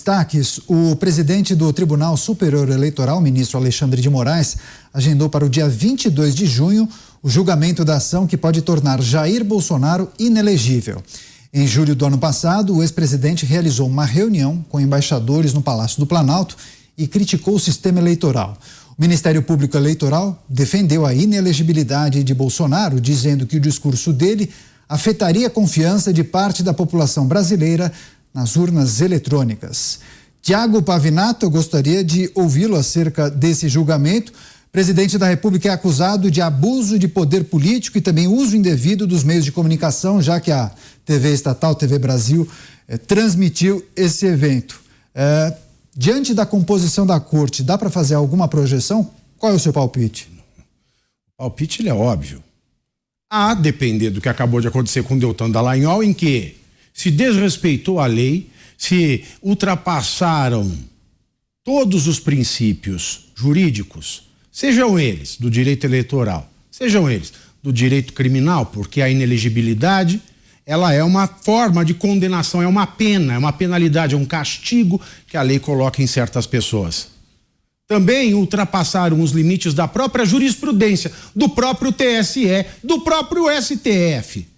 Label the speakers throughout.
Speaker 1: Destaques: o presidente do Tribunal Superior Eleitoral, ministro Alexandre de Moraes, agendou para o dia 22 de junho o julgamento da ação que pode tornar Jair Bolsonaro inelegível. Em julho do ano passado, o ex-presidente realizou uma reunião com embaixadores no Palácio do Planalto e criticou o sistema eleitoral. O Ministério Público Eleitoral defendeu a inelegibilidade de Bolsonaro, dizendo que o discurso dele afetaria a confiança de parte da população brasileira nas urnas eletrônicas. Tiago Pavinato, eu gostaria de ouvi-lo acerca desse julgamento. O presidente da República é acusado de abuso de poder político e também uso indevido dos meios de comunicação, já que a TV estatal, TV Brasil, transmitiu esse evento. Diante da composição da corte, dá para fazer alguma projeção? Qual é o seu palpite?
Speaker 2: O palpite ele é óbvio. A depender do que acabou de acontecer com o Deltan Dallagnol, em que se desrespeitou a lei, se ultrapassaram todos os princípios jurídicos, sejam eles do direito eleitoral, sejam eles do direito criminal, porque a inelegibilidade, ela é uma forma de condenação, é uma pena, é uma penalidade, é um castigo que a lei coloca em certas pessoas. Também ultrapassaram os limites da própria jurisprudência, do próprio TSE, do próprio STF.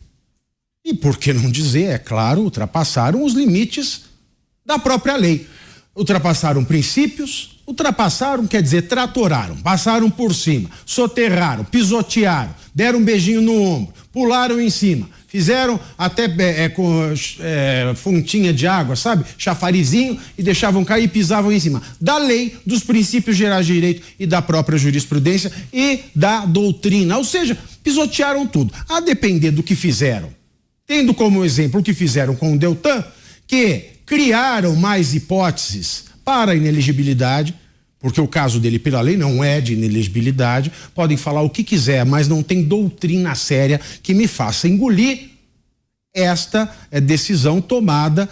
Speaker 2: E por que não dizer, é claro, ultrapassaram os limites da própria lei. Ultrapassaram princípios, ultrapassaram, quer dizer, tratoraram, passaram por cima, soterraram, pisotearam, deram um beijinho no ombro, pularam em cima, fizeram até com fontinha de água, sabe? Chafarizinho, e deixavam cair e pisavam em cima da lei, dos princípios gerais de direito e da própria jurisprudência e da doutrina. Ou seja, pisotearam tudo. A depender do que fizeram, tendo como exemplo o que fizeram com o Deltan, que criaram mais hipóteses para a inelegibilidade, porque o caso dele pela lei não é de inelegibilidade, podem falar o que quiser, mas não tem doutrina séria que me faça engolir esta decisão tomada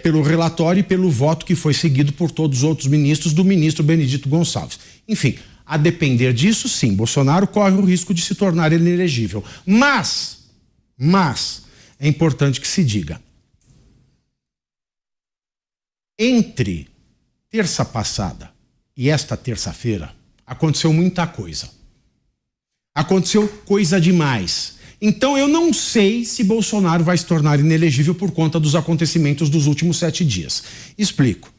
Speaker 2: pelo relatório e pelo voto que foi seguido por todos os outros ministros do ministro Benedito Gonçalves. Enfim, a depender disso, sim, Bolsonaro corre o risco de se tornar inelegível. Mas é importante que se diga, entre terça passada e esta terça-feira, aconteceu muita coisa. Aconteceu coisa demais. Então eu não sei se Bolsonaro vai se tornar inelegível por conta dos acontecimentos dos últimos 7 dias. Explico.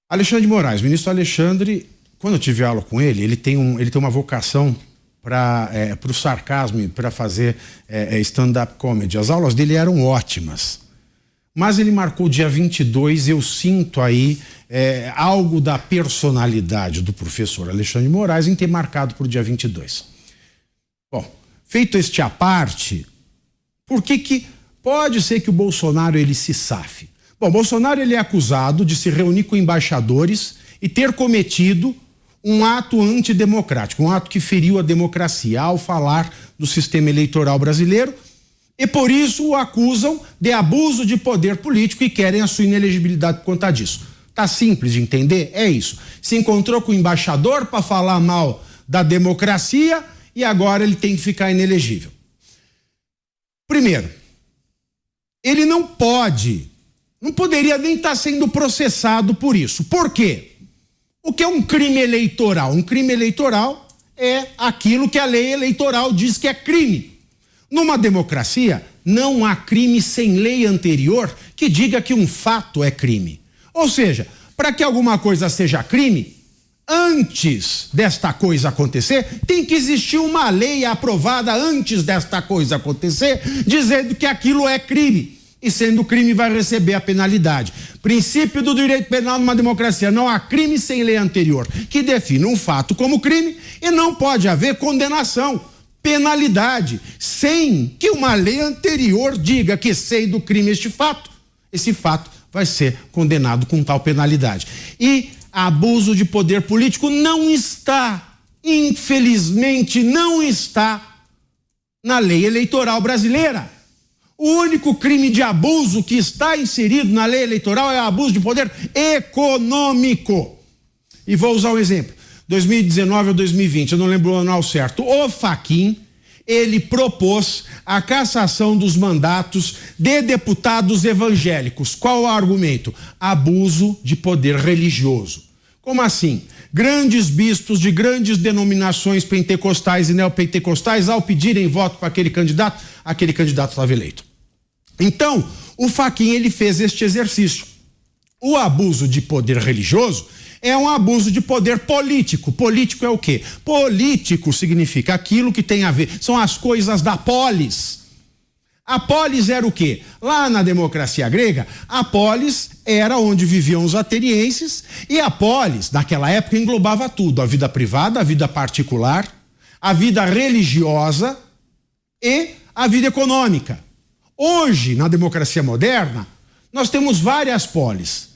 Speaker 2: Alexandre de Moraes, ministro Alexandre, quando eu tive aula com ele, ele tem uma vocação para o sarcasmo e para fazer stand-up comedy. As aulas dele eram ótimas. Mas ele marcou o dia 22, eu sinto aí algo da personalidade do professor Alexandre de Moraes em ter marcado para o dia 22. Bom, feito este à parte, por que pode ser que o Bolsonaro ele se safe? Bom, Bolsonaro ele é acusado de se reunir com embaixadores e ter cometido um ato antidemocrático, um ato que feriu a democracia ao falar do sistema eleitoral brasileiro, e por isso o acusam de abuso de poder político e querem a sua inelegibilidade por conta disso. Tá simples de entender? É isso. Se encontrou com o embaixador para falar mal da democracia e agora ele tem que ficar inelegível. Primeiro, ele não poderia nem estar sendo processado por isso. Por quê? O que é um crime eleitoral? Um crime eleitoral é aquilo que a lei eleitoral diz que é crime. Numa democracia, não há crime sem lei anterior que diga que um fato é crime. Ou seja, para que alguma coisa seja crime, antes desta coisa acontecer, tem que existir uma lei aprovada antes desta coisa acontecer, dizendo que aquilo é crime. E sendo crime, vai receber a penalidade. Princípio do direito penal numa democracia: não há crime sem lei anterior que defina um fato como crime e não pode haver condenação, penalidade, sem que uma lei anterior diga que sendo crime esse fato vai ser condenado com tal penalidade. E abuso de poder político não está, infelizmente, não está na lei eleitoral brasileira. O único crime de abuso que está inserido na lei eleitoral é o abuso de poder econômico. E vou usar um exemplo. 2019 ou 2020, eu não lembro o ano ao certo. O Fachin ele propôs a cassação dos mandatos de deputados evangélicos. Qual o argumento? Abuso de poder religioso. Como assim? Grandes bispos de grandes denominações pentecostais e neopentecostais, ao pedirem voto para aquele candidato estava eleito. Então, o Fachin, ele fez este exercício. O abuso de poder religioso é um abuso de poder político. Político é o quê? Político significa aquilo que tem a ver, são as coisas da polis. A polis era o quê? Lá na democracia grega, a polis era onde viviam os atenienses, e a polis, naquela época, englobava tudo: a vida privada, a vida particular, a vida religiosa e a vida econômica. Hoje, na democracia moderna, nós temos várias polis.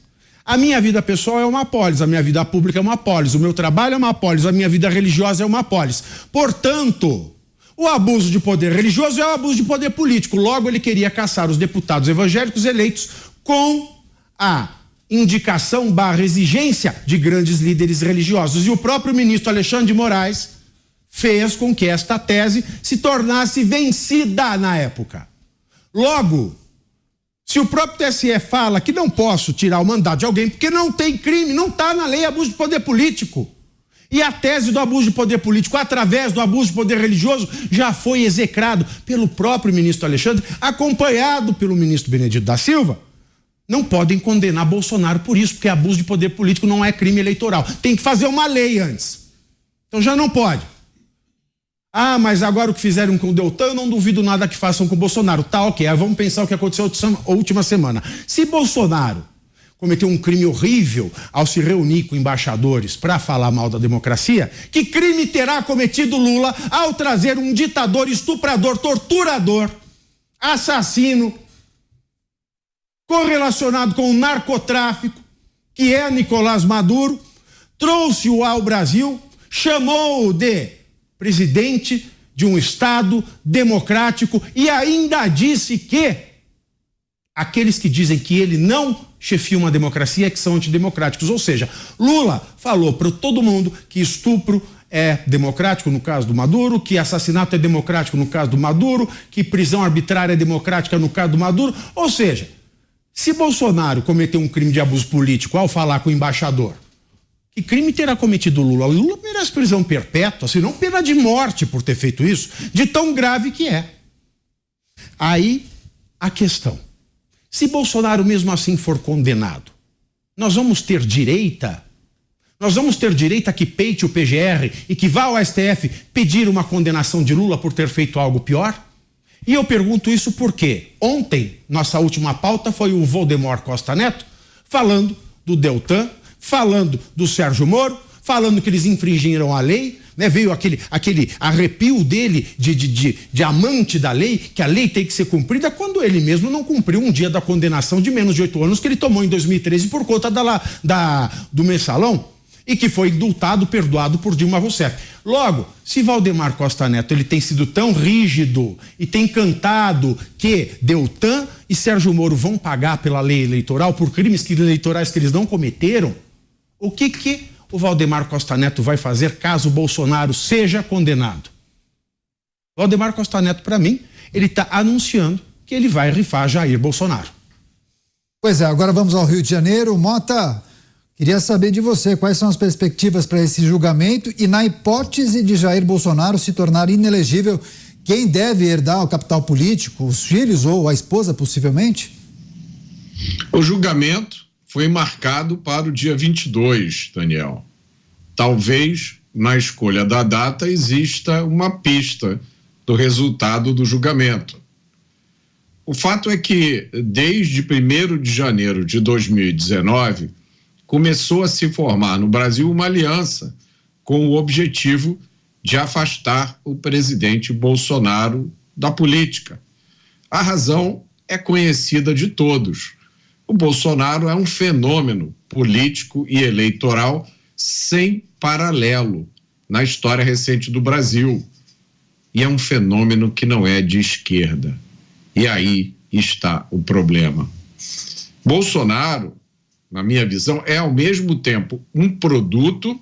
Speaker 2: A minha vida pessoal é uma polis, a minha vida pública é uma polis, o meu trabalho é uma polis, a minha vida religiosa é uma polis. Portanto, o abuso de poder religioso é o abuso de poder político. Logo, ele queria caçar os deputados evangélicos eleitos com a indicação / exigência de grandes líderes religiosos. E o próprio ministro Alexandre de Moraes fez com que esta tese se tornasse vencida na época. Logo, se o próprio TSE fala que não posso tirar o mandato de alguém porque não tem crime, não está na lei abuso de poder político. E a tese do abuso de poder político através do abuso de poder religioso já foi execrado pelo próprio ministro Alexandre, acompanhado pelo ministro Benedito da Silva. Não podem condenar Bolsonaro por isso, porque abuso de poder político não é crime eleitoral. Tem que fazer uma lei antes. Então já não pode. Ah, mas agora o que fizeram com o Deltan, eu não duvido nada que façam com o Bolsonaro. Tá, ok, aí vamos pensar o que aconteceu a última semana. Se Bolsonaro cometeu um crime horrível ao se reunir com embaixadores para falar mal da democracia, que crime terá cometido Lula ao trazer um ditador, estuprador, torturador, assassino, correlacionado com o narcotráfico, que é Nicolás Maduro, trouxe-o ao Brasil, chamou-o de presidente de um Estado democrático e ainda disse que aqueles que dizem que ele não chefia uma democracia é que são antidemocráticos. Ou seja, Lula falou para todo mundo que estupro é democrático no caso do Maduro, que assassinato é democrático no caso do Maduro, que prisão arbitrária é democrática no caso do Maduro. Ou seja, se Bolsonaro cometeu um crime de abuso político ao falar com o embaixador, que crime terá cometido Lula? Lula merece prisão perpétua, se não pena de morte por ter feito isso, de tão grave que é. Aí a questão: se Bolsonaro mesmo assim for condenado, nós vamos ter direita? Nós vamos ter direita que peite o PGR e que vá ao STF pedir uma condenação de Lula por ter feito algo pior? E eu pergunto isso porque ontem, nossa última pauta foi o Valdemar Costa Neto falando do Deltan, falando do Sérgio Moro, falando que eles infringiram a lei, né? Veio aquele arrepio dele de amante da lei, que a lei tem que ser cumprida, quando ele mesmo não cumpriu um dia da condenação de menos de 8 anos que ele tomou em 2013 por conta do mensalão, e que foi indultado, perdoado por Dilma Rousseff. Logo, se Valdemar Costa Neto ele tem sido tão rígido e tem cantado que Deltan e Sérgio Moro vão pagar pela lei eleitoral por crimes eleitorais que eles não cometeram, o que o Valdemar Costa Neto vai fazer caso o Bolsonaro seja condenado? Valdemar Costa Neto, para mim, ele está anunciando que ele vai rifar Jair Bolsonaro.
Speaker 1: Pois é, agora vamos ao Rio de Janeiro. Mota, queria saber de você quais são as perspectivas para esse julgamento e, na hipótese de Jair Bolsonaro se tornar inelegível, quem deve herdar o capital político, os filhos ou a esposa, possivelmente?
Speaker 3: O julgamento foi marcado para o dia 22, Daniel. Talvez na escolha da data exista uma pista do resultado do julgamento. O fato é que, desde 1º de janeiro de 2019, começou a se formar no Brasil uma aliança com o objetivo de afastar o presidente Bolsonaro da política. A razão é conhecida de todos. O Bolsonaro é um fenômeno político e eleitoral sem paralelo na história recente do Brasil. E é um fenômeno que não é de esquerda. E aí está o problema. Bolsonaro, na minha visão, é ao mesmo tempo um produto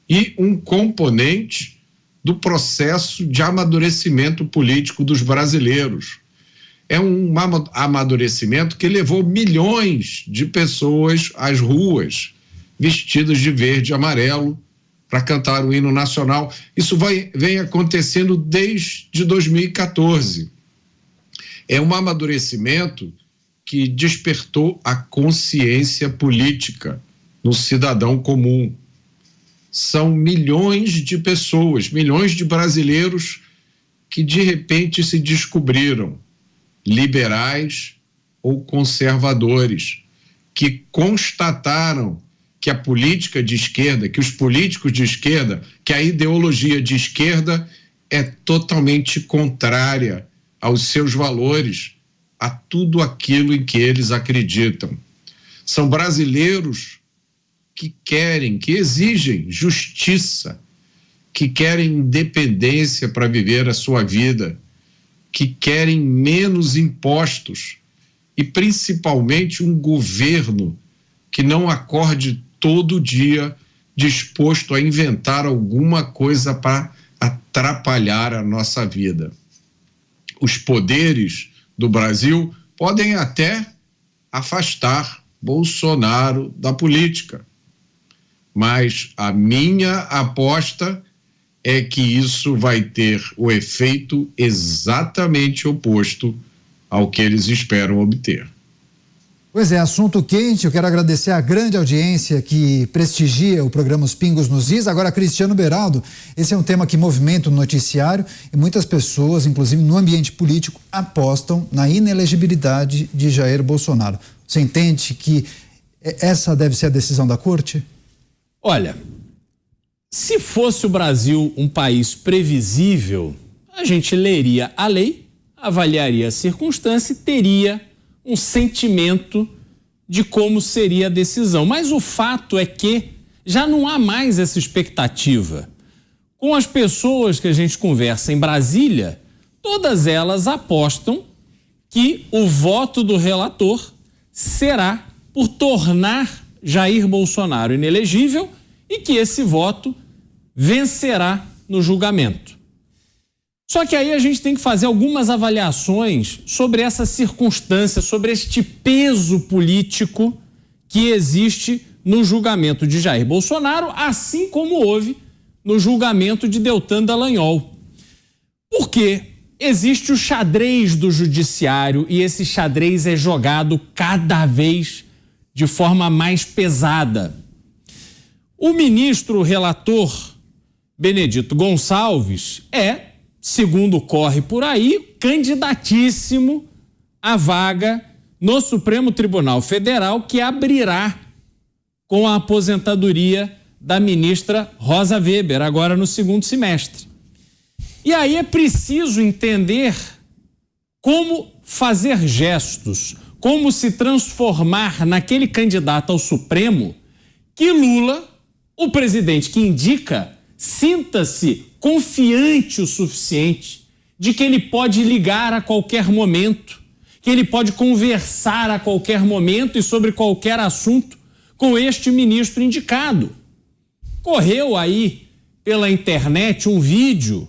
Speaker 3: e um componente do processo de amadurecimento político dos brasileiros. É um amadurecimento que levou milhões de pessoas às ruas, vestidas de verde e amarelo, para cantar o hino nacional. Isso vem acontecendo desde 2014. É um amadurecimento que despertou a consciência política no cidadão comum. São milhões de pessoas, milhões de brasileiros que de repente se descobriram liberais ou conservadores, que constataram que a política de esquerda, que os políticos de esquerda, que a ideologia de esquerda é totalmente contrária aos seus valores, a tudo aquilo em que eles acreditam. São brasileiros que querem, que exigem justiça, que querem independência para viver a sua vida, que querem menos impostos e principalmente um governo que não acorde todo dia disposto a inventar alguma coisa para atrapalhar a nossa vida. Os poderes do Brasil podem até afastar Bolsonaro da política, mas a minha aposta é que isso vai ter o efeito exatamente oposto ao que eles esperam obter.
Speaker 1: Pois é, assunto quente. Eu quero agradecer a grande audiência que prestigia o programa Os Pingos nos Is. Agora, Cristiano Beraldo, esse é um tema que movimenta o noticiário e muitas pessoas, inclusive no ambiente político, apostam na inelegibilidade de Jair Bolsonaro. Você entende que essa deve ser a decisão da Corte?
Speaker 4: Olha, se fosse o Brasil um país previsível, a gente leria a lei, avaliaria a circunstância e teria um sentimento de como seria a decisão. Mas o fato é que já não há mais essa expectativa. Com as pessoas que a gente conversa em Brasília, todas elas apostam que o voto do relator será por tornar Jair Bolsonaro inelegível e que esse voto vencerá no julgamento. Só que aí a gente tem que fazer algumas avaliações sobre essa circunstância, sobre este peso político que existe no julgamento de Jair Bolsonaro, assim como houve no julgamento de Deltan Dallagnol. Porque existe o xadrez do judiciário e esse xadrez é jogado cada vez de forma mais pesada. O ministro relator Benedito Gonçalves é, segundo corre por aí, candidatíssimo à vaga no Supremo Tribunal Federal, que abrirá com a aposentadoria da ministra Rosa Weber, agora no segundo semestre. E aí é preciso entender como fazer gestos, como se transformar naquele candidato ao Supremo que Lula, o presidente que indica, sinta-se confiante o suficiente de que ele pode ligar a qualquer momento, que ele pode conversar a qualquer momento e sobre qualquer assunto com este ministro indicado. Correu aí pela internet um vídeo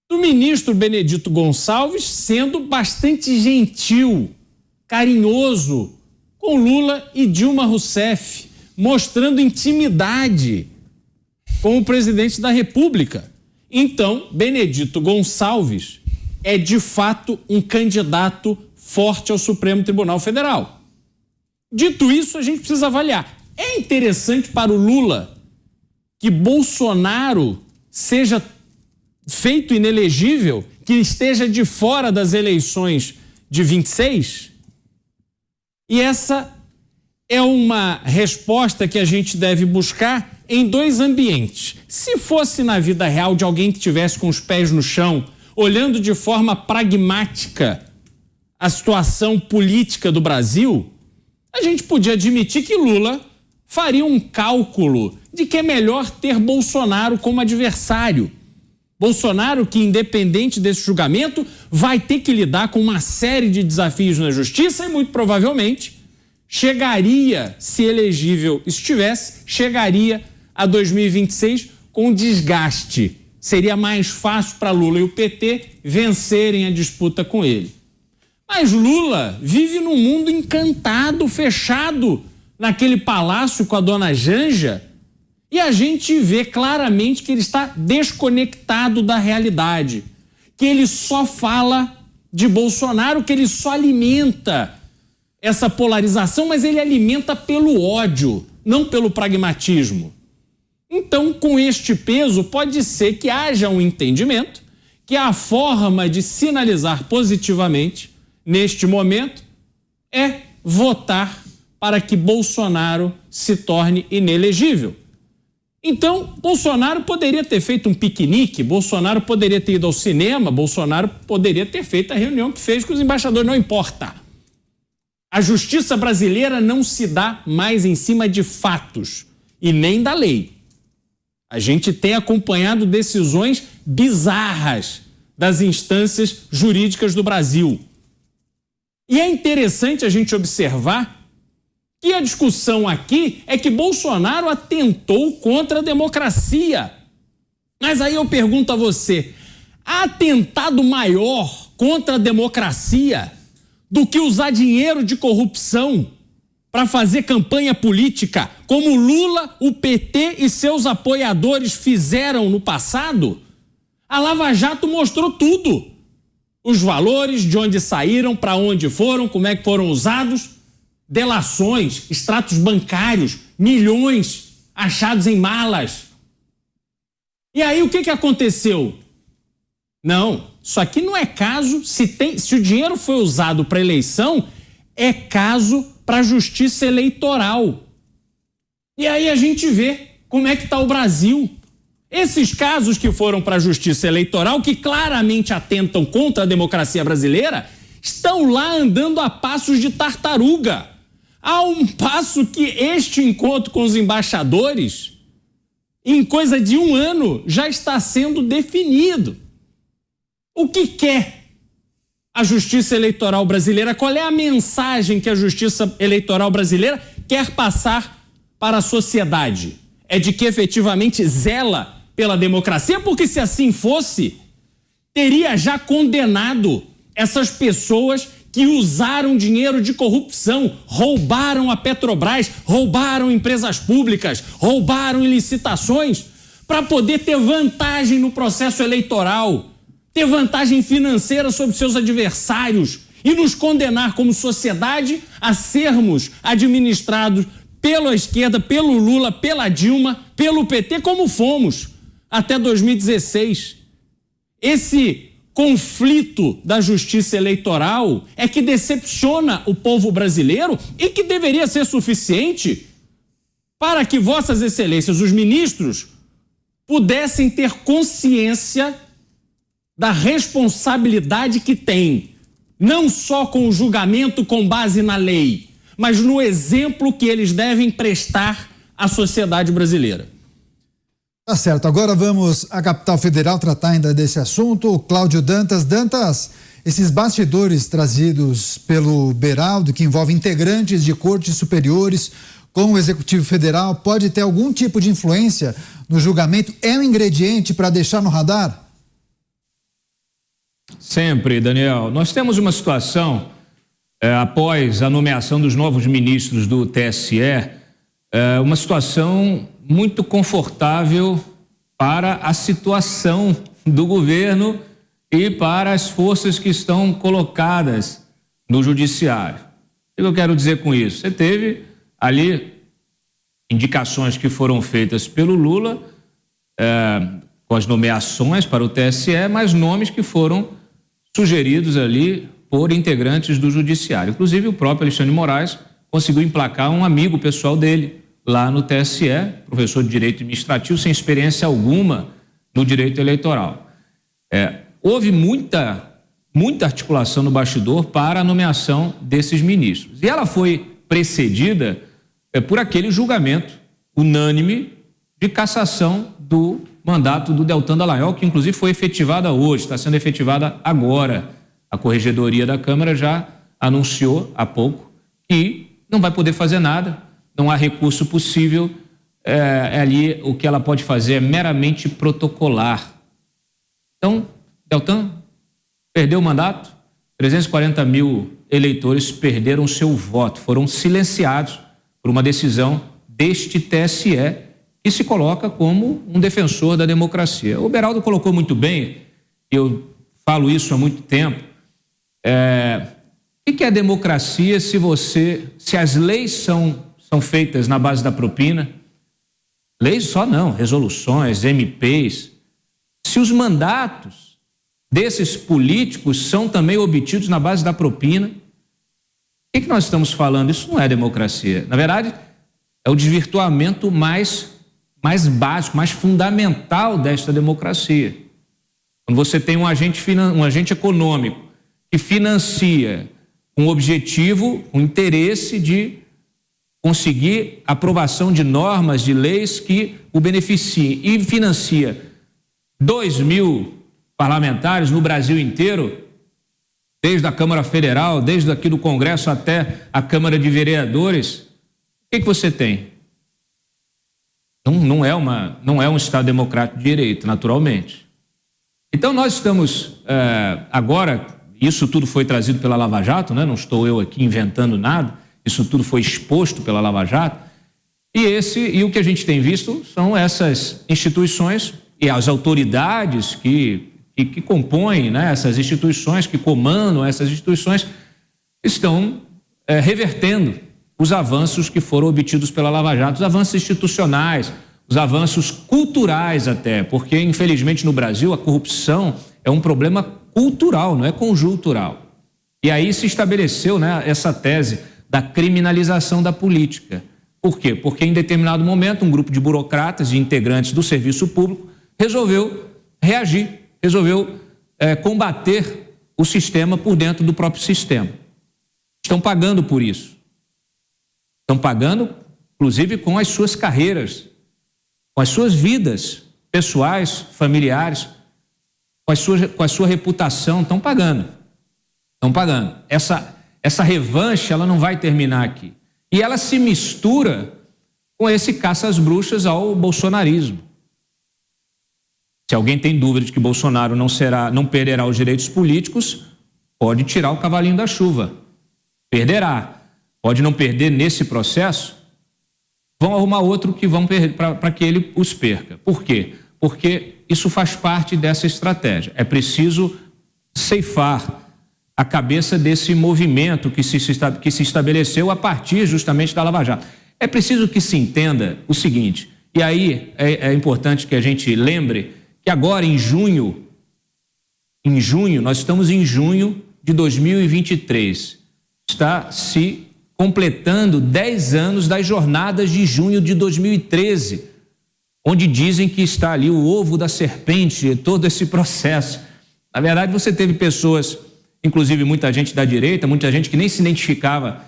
Speaker 4: do ministro Benedito Gonçalves sendo bastante gentil, carinhoso com Lula e Dilma Rousseff, mostrando intimidade com o presidente da República. Então, Benedito Gonçalves é de fato um candidato forte ao Supremo Tribunal Federal. Dito isso, a gente precisa avaliar. É interessante para o Lula que Bolsonaro seja feito inelegível, que esteja de fora das eleições de 26? E essa é uma resposta que a gente deve buscar em dois ambientes. Se fosse na vida real de alguém que estivesse com os pés no chão, olhando de forma pragmática a situação política do Brasil, a gente podia admitir que Lula faria um cálculo de que é melhor ter Bolsonaro como adversário. Bolsonaro, que independente desse julgamento, vai ter que lidar com uma série de desafios na justiça e muito provavelmente chegaria, se elegível estivesse, chegaria a 2026 com desgaste seria mais fácil para Lula e o PT vencerem a disputa com ele. Mas Lula vive num mundo encantado, fechado naquele palácio com a dona Janja, e a gente vê claramente que ele está desconectado da realidade, que ele só fala de Bolsonaro, que ele só alimenta essa polarização, mas ele alimenta pelo ódio, não pelo pragmatismo. Então, com este peso, pode ser que haja um entendimento que a forma de sinalizar positivamente, neste momento, é votar para que Bolsonaro se torne inelegível. Então, Bolsonaro poderia ter feito um piquenique, Bolsonaro poderia ter ido ao cinema, Bolsonaro poderia ter feito a reunião que fez com os embaixadores, não importa. A justiça brasileira não se dá mais em cima de fatos e nem da lei. A gente tem acompanhado decisões bizarras das instâncias jurídicas do Brasil. E é interessante a gente observar que a discussão aqui é que Bolsonaro atentou contra a democracia. Mas aí eu pergunto a você, há atentado maior contra a democracia do que usar dinheiro de corrupção para fazer campanha política, como Lula, o PT e seus apoiadores fizeram no passado? A Lava Jato mostrou tudo. Os valores, de onde saíram, para onde foram, como é que foram usados, delações, extratos bancários, milhões achados em malas. E aí o que aconteceu? Não, isso aqui não é caso, se o dinheiro foi usado para eleição, é caso para a justiça eleitoral. E aí a gente vê como é que está o Brasil. Esses casos que foram para a justiça eleitoral, que claramente atentam contra a democracia brasileira, estão lá andando a passos de tartaruga. Há um passo que este encontro com os embaixadores, em coisa de 1 ano, já está sendo definido. O que quer a justiça eleitoral brasileira? Qual é a mensagem que a justiça eleitoral brasileira quer passar para a sociedade? É de que efetivamente zela pela democracia? Porque se assim fosse, teria já condenado essas pessoas que usaram dinheiro de corrupção, roubaram a Petrobras, roubaram empresas públicas, roubaram em licitações para poder ter vantagem no processo eleitoral, ter vantagem financeira sobre seus adversários e nos condenar como sociedade a sermos administrados pela esquerda, pelo Lula, pela Dilma, pelo PT, como fomos até 2016. Esse conflito da justiça eleitoral é que decepciona o povo brasileiro e que deveria ser suficiente para que vossas excelências, os ministros, pudessem ter consciência da responsabilidade que têm, não só com o julgamento com base na lei, mas no exemplo que eles devem prestar à sociedade brasileira.
Speaker 1: Tá certo, agora vamos à capital federal tratar ainda desse assunto. Cláudio Dantas. Dantas, esses bastidores trazidos pelo Beraldo, que envolvem integrantes de cortes superiores com o Executivo Federal, pode ter algum tipo de influência no julgamento? É um ingrediente para deixar no radar?
Speaker 5: Sempre, Daniel. Nós temos uma situação, após a nomeação dos novos ministros do TSE, uma situação muito confortável para a situação do governo e para as forças que estão colocadas no judiciário. O que eu quero dizer com isso? Você teve ali indicações que foram feitas pelo Lula com as nomeações para o TSE, mas nomes que foram sugeridos ali por integrantes do judiciário. Inclusive o próprio Alexandre de Moraes conseguiu emplacar um amigo pessoal dele lá no TSE, professor de Direito Administrativo, sem experiência alguma no direito eleitoral. Houve muita articulação no bastidor para a nomeação desses ministros. E ela foi precedida por aquele julgamento unânime de cassação do mandato do Deltan Dallagnol, que inclusive foi efetivada hoje, está sendo efetivada agora. A Corregedoria da Câmara já anunciou há pouco que não vai poder fazer nada. Não há recurso possível, ali o que ela pode fazer é meramente protocolar Então, Deltan perdeu o mandato, 340 mil eleitores perderam seu voto, foram silenciados por uma decisão deste TSE, que se coloca como um defensor da democracia. O Beraldo colocou muito bem, eu falo isso há muito tempo, o que é democracia se as leis são feitas na base da propina? Leis só não, resoluções, MPs. Se os mandatos desses políticos são também obtidos na base da propina, o que nós estamos falando? Isso não é democracia. Na verdade, é o desvirtuamento mais básico, mais fundamental desta democracia. Quando você tem um agente econômico que financia com objetivo, com interesse de conseguir aprovação de normas, de leis que o beneficiem e financia 2.000 parlamentares no Brasil inteiro, desde a Câmara Federal, desde aqui do Congresso até a Câmara de Vereadores, o que você tem? Não é um Estado democrático de direito, naturalmente. Então nós estamos agora, isso tudo foi trazido pela Lava Jato, né? Não estou eu aqui inventando nada, isso tudo foi exposto pela Lava Jato, e o que a gente tem visto são essas instituições e as autoridades que compõem, né, essas instituições, que comandam essas instituições, estão revertendo os avanços que foram obtidos pela Lava Jato, os avanços institucionais, os avanços culturais até, porque infelizmente no Brasil a corrupção é um problema cultural, não é conjuntural. E aí se estabeleceu, né, essa tese da criminalização da política. Por quê? Porque em determinado momento um grupo de burocratas e integrantes do serviço público resolveu reagir, resolveu combater o sistema por dentro do próprio sistema. Estão pagando por isso. Estão pagando, inclusive, com as suas carreiras, com as suas vidas pessoais, familiares, com a sua reputação. Estão pagando. Estão pagando. Essa revanche, ela não vai terminar aqui. E ela se mistura com esse caça às bruxas ao bolsonarismo. Se alguém tem dúvida de que Bolsonaro não perderá os direitos políticos, pode tirar o cavalinho da chuva. Perderá. Pode não perder nesse processo, vão arrumar outro que vão perder para que ele os perca. Por quê? Porque isso faz parte dessa estratégia. É preciso ceifar a cabeça desse movimento que se estabeleceu a partir justamente da Lava Jato. É preciso que se entenda o seguinte, e aí é importante que a gente lembre que agora em junho, nós estamos em junho de 2023, está se completando 10 anos das jornadas de junho de 2013, onde dizem que está ali o ovo da serpente, todo esse processo. Na verdade, você teve pessoas, inclusive muita gente da direita, muita gente que nem se identificava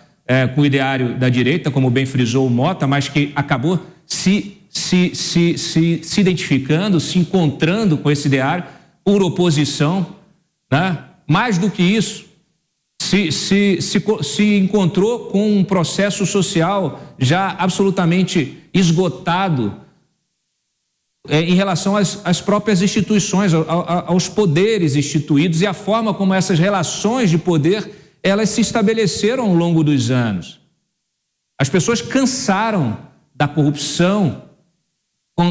Speaker 5: com o ideário da direita, como bem frisou o Mota, mas que acabou se identificando, se encontrando com esse ideário por oposição, né? Mais do que isso, se encontrou com um processo social já absolutamente esgotado em relação às próprias instituições, aos poderes instituídos e a forma como essas relações de poder elas se estabeleceram ao longo dos anos. As pessoas cansaram da corrupção,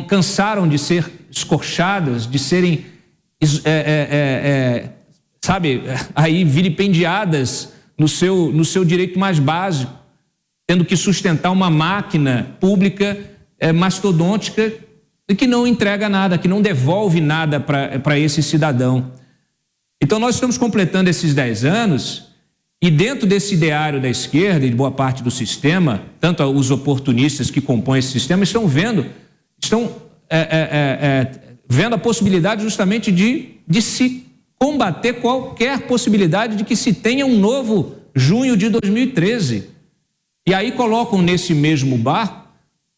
Speaker 5: cansaram de ser escorchadas, de serem aí vilipendiadas no seu direito mais básico, tendo que sustentar uma máquina pública mastodôntica e que não entrega nada, que não devolve nada para esse cidadão. Então nós estamos completando esses 10 anos e dentro desse ideário da esquerda e de boa parte do sistema, tanto os oportunistas que compõem esse sistema estão vendo a possibilidade justamente de se combater qualquer possibilidade de que se tenha um novo junho de 2013. E aí colocam nesse mesmo barco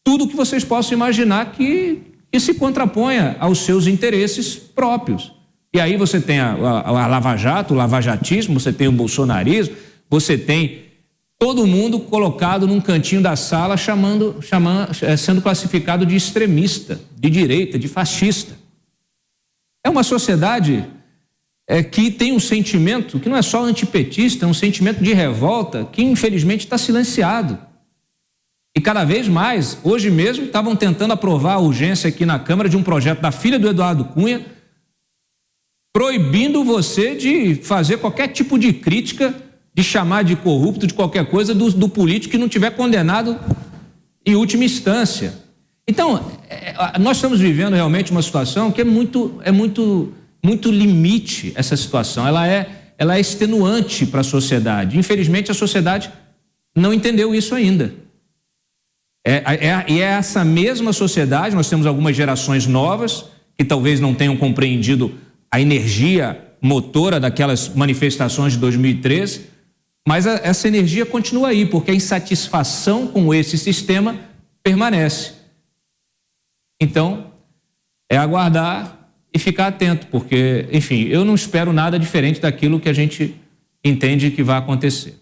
Speaker 5: tudo que vocês possam imaginar que se contraponha aos seus interesses próprios. E aí você tem a Lava Jato, o lavajatismo, você tem o bolsonarismo, você tem todo mundo colocado num cantinho da sala sendo classificado de extremista, de direita, de fascista. É uma sociedade que tem um sentimento que não é só antipetista, é um sentimento de revolta que infelizmente está silenciado. E cada vez mais, hoje mesmo, estavam tentando aprovar a urgência aqui na Câmara de um projeto da filha do Eduardo Cunha, proibindo você de fazer qualquer tipo de crítica, de chamar de corrupto, de qualquer coisa, do político que não tiver condenado em última instância. Então, nós estamos vivendo realmente uma situação que é muito limite essa situação. Ela é extenuante para a sociedade. Infelizmente, a sociedade não entendeu isso ainda. E é essa mesma sociedade, nós temos algumas gerações novas que talvez não tenham compreendido a energia motora daquelas manifestações de 2013, mas essa energia continua aí, porque a insatisfação com esse sistema permanece. Então, é aguardar e ficar atento, porque, enfim, eu não espero nada diferente daquilo que a gente entende que vai acontecer.